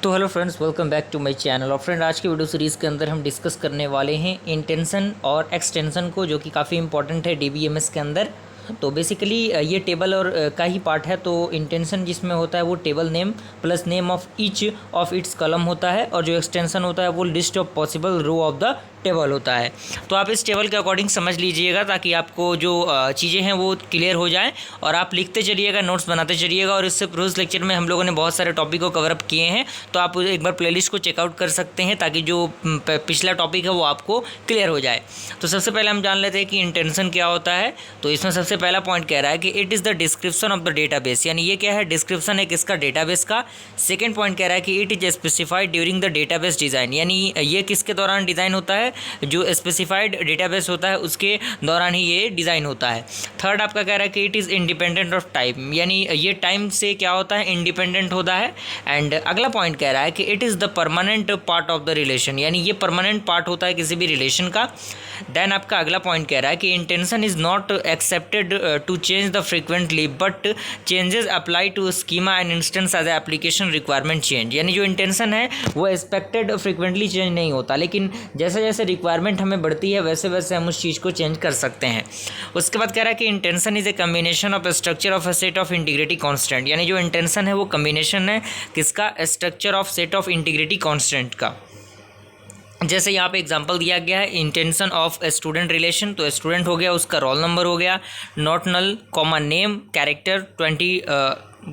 तो hello friends, welcome back to my channel. और friend, आज की वीडियो सीरीज़ के अंदर हम डिस्कस करने वाले हैं इंटेंशन और एक्सटेंशन को, जो कि काफ़ी इंपॉर्टेंट है डीबीएमएस के अंदर। तो बेसिकली ये टेबल और का ही पार्ट है। तो इंटेंशन जिसमें होता है वो table name plus name of each of its column होता है, और जो एक्सटेंशन होता है वो list of possible row of the table होता है। तो आप इस टेबल के अकॉर्डिंग समझ लीजिएगा, ताकि आपको जो चीज़ें हैं वो क्लियर हो जाएं, और आप लिखते चलिएगा, नोट्स बनाते चलिएगा। और इससे प्रोज लेक्चर में हम लोगों ने बहुत सारे टॉपिक को कवर अप किए हैं, तो आप एक बार प्लेलिस्ट को चेकआउट कर सकते हैं, ताकि जो पिछला टॉपिक है वो आपको क्लियर हो जाए। तो सबसे पहले हम जान लेते हैं कि इंटेंशन क्या होता है। तो इसमें सबसे पहला पॉइंट कह रहा है कि it is the description of the database, यानी ये क्या है, डिस्क्रिप्शन है किसका, डेटाबेस का। सेकंड पॉइंट कह रहा है कि it is specified during the database design, यानी ये किसके दौरान डिज़ाइन होता है, जो स्पेसिफाइड डेटाबेस होता है उसके दौरान ही ये डिज़ाइन होता है। थर्ड आपका कह रहा है कि it is independent of time, यानी ये टाइम से क्या होता है, इंडिपेंडेंट होता है। एंड अगला पॉइंट कह रहा है कि it is the permanent part of the relation, यानी ये परमानेंट पार्ट होता है किसी भी रिलेशन का। देन आपका अगला पॉइंट कह रहा है कि intention is not accepted to change the frequently, but changes apply to schema and instance as application requirement change, यानी जो इंटेंशन है वो एक्सपेक्टेड फ्रिक्वेंटली चेंज नहीं होता, लेकिन जैसे जैसे रिक्वायरमेंट हमें बढ़ती है वैसे वैसे हम उस चीज़ को चेंज कर सकते हैं। उसके बाद कह रहा है कि intention is a combination of structure of a set of integrity constant, यानी जो इंटेंशन है वो कम्बिनेशन है किसका, structure of set of integrity constant का। जैसे यहाँ पे एग्जांपल दिया गया है, इंटेंशन ऑफ स्टूडेंट रिलेशन, तो स्टूडेंट हो गया, उसका रोल नंबर हो गया, not null comma name character 20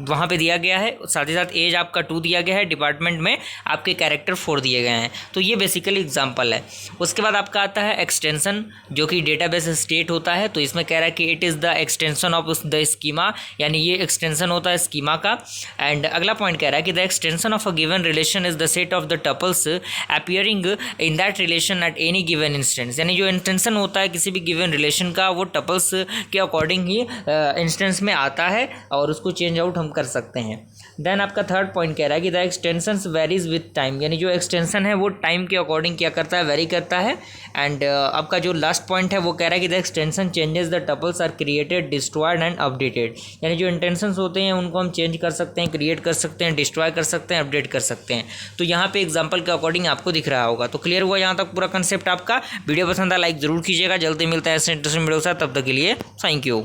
वहाँ पे दिया गया है, साथ ही साथ एज आपका 2 दिया गया है, डिपार्टमेंट में आपके कैरेक्टर 4 दिए गए हैं। तो ये बेसिकली एग्जांपल है। उसके बाद आपका आता है एक्सटेंशन, जो कि डेटाबेस स्टेट होता है। तो इसमें कह रहा है कि it is the extension of the schema, यानी ये एक्सटेंशन होता है स्कीमा का। एंड अगला पॉइंट कह रहा है कि the extension of a given relation is the set of the tuples appearing in that relation at any given instance, यानी जो इंटेंशन होता है किसी भी गिवन रिलेशन का वो टपल्स के अकॉर्डिंग ही इंस्टेंस में आता है, और उसको चेंज आउट कर सकते हैं। देन आपका थर्ड पॉइंट कह रहा है कि the extensions varies with time, यानी जो एक्सटेंशन है वो टाइम के अकॉर्डिंग क्या करता है, वेरी करता है। एंड आपका जो लास्ट पॉइंट है वो कह रहा है कि the extension changes the tuples are created, destroyed and updated, यानी जो इंटेंशंस होते हैं उनको हम चेंज कर सकते हैं, क्रिएट कर सकते हैं, डिस्ट्रॉय कर सकते हैं, अपडेट कर सकते हैं। तो यहाँ पे एग्जाम्पल के अकॉर्डिंग आपको दिख रहा होगा। तो क्लियर हुआ यहाँ तक पूरा कंसेप्ट आपका। वीडियो पसंद आ लाइक जरूर कीजिएगा। जल्दी मिलता है ऐसे इंटरेस्टिंग वीडियो के साथ, तब तक के लिए थैंक यू।